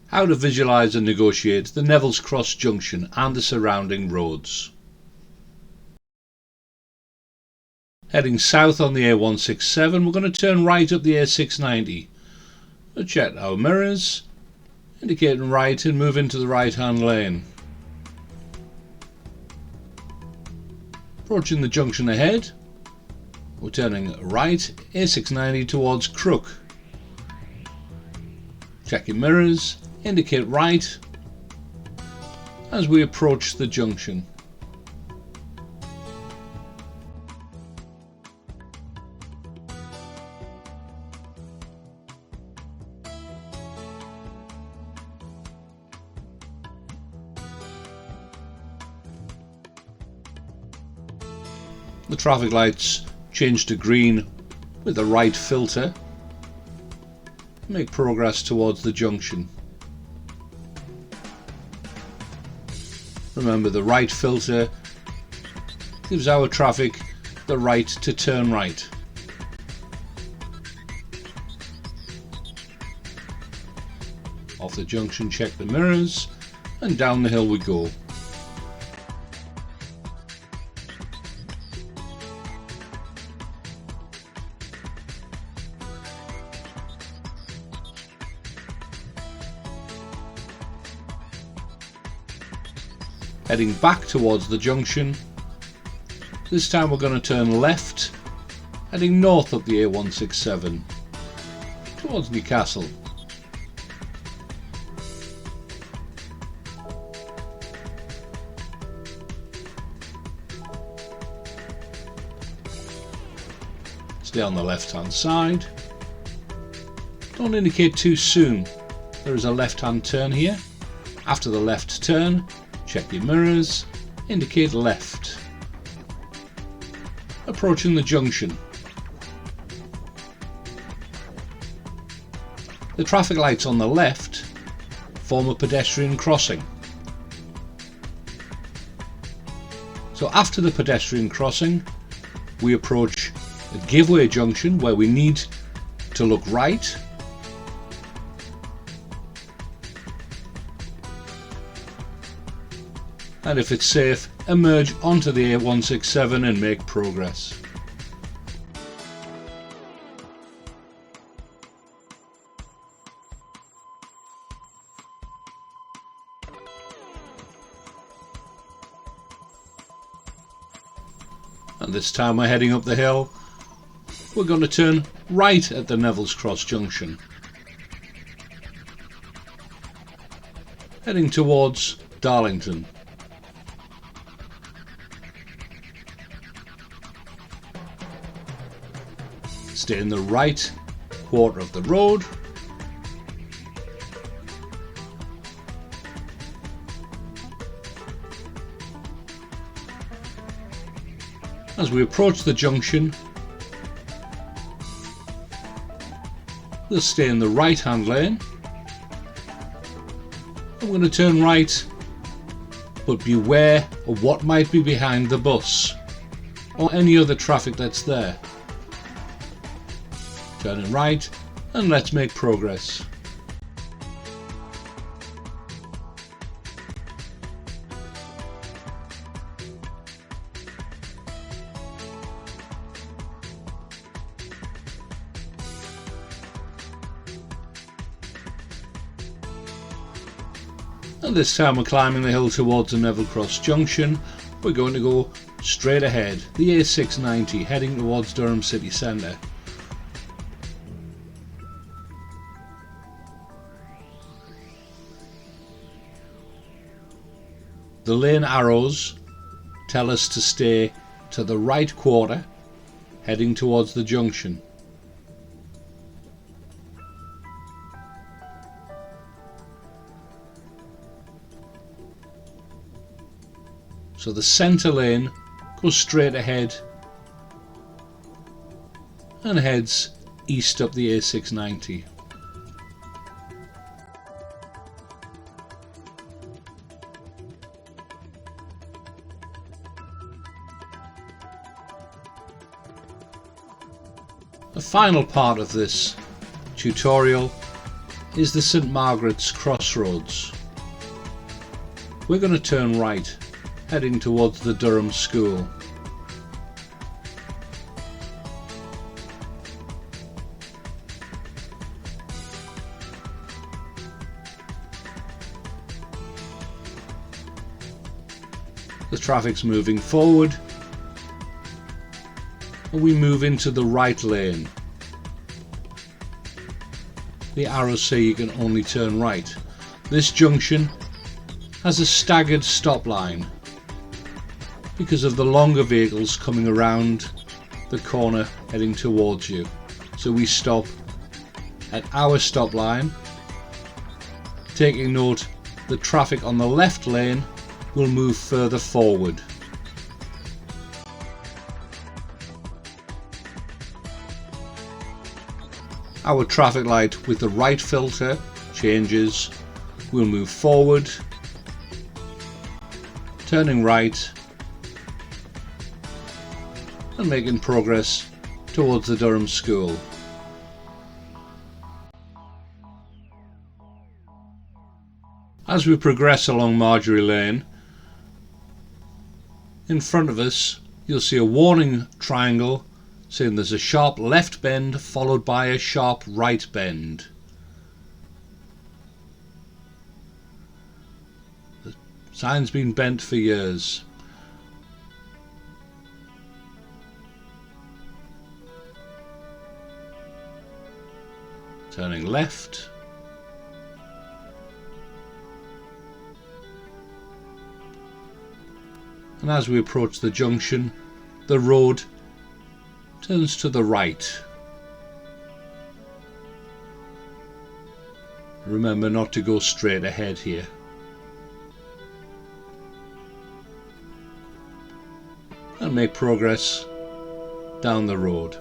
How to visualise and negotiate the Neville Cross junction and the surrounding roads. Heading south on the A167, we're going to turn right up the A690. We'll check our mirrors, indicating right, and move into the right hand lane. Approaching the junction ahead, we're turning right, A690 towards Crook. Checking mirrors, indicate right as we approach the junction. The traffic lights change to green with the right filter. Make progress towards the junction. Remember, the right filter gives our traffic the right to turn right. Off the junction, check the mirrors, and down the hill we go. Heading back towards the junction. This time we're going to turn left, heading north up the A167 towards Newcastle. Stay on the left hand side. Don't indicate too soon. There is a left hand turn here. After the left turn, check your mirrors, indicate left. Approaching the junction. The traffic lights on the left form a pedestrian crossing. So after the pedestrian crossing, we approach a giveaway junction where we need to look right. And if it's safe, emerge onto the A167 and make progress. And this time we're heading up the hill. We're going to turn right at the Neville Cross junction. Heading towards Darlington. Stay in the right quarter of the road. As we approach the junction, we'll stay in the right hand lane. I'm going to turn right, but beware of what might be behind the bus or any other traffic that's there. Turning right, and let's make progress. And this time we're climbing the hill towards the Neville Cross junction. We're going to go straight ahead, the A690, heading towards Durham city centre. The lane arrows tell us to stay to the right quarter, heading towards the junction. So the centre lane goes straight ahead and heads east up the A690. The final part of this tutorial is the St Margaret's crossroads. We're going to turn right, heading towards the Durham school. The traffic's moving forward and we move into the right lane. The arrows say you can only turn right. This junction has a staggered stop line because of the longer vehicles coming around the corner heading towards you. So we stop at our stop line, taking note the traffic on the left lane will move further forward. Our traffic light with the right filter changes. We'll move forward, turning right and making progress towards the Durham school. As we progress along Margery Lane, in front of us you'll see a warning triangle saying there's a sharp left bend followed by a sharp right bend. The sign's been bent for years. Turning left. And as we approach the junction, the road turns to the right. Remember not to go straight ahead here. And make progress down the road.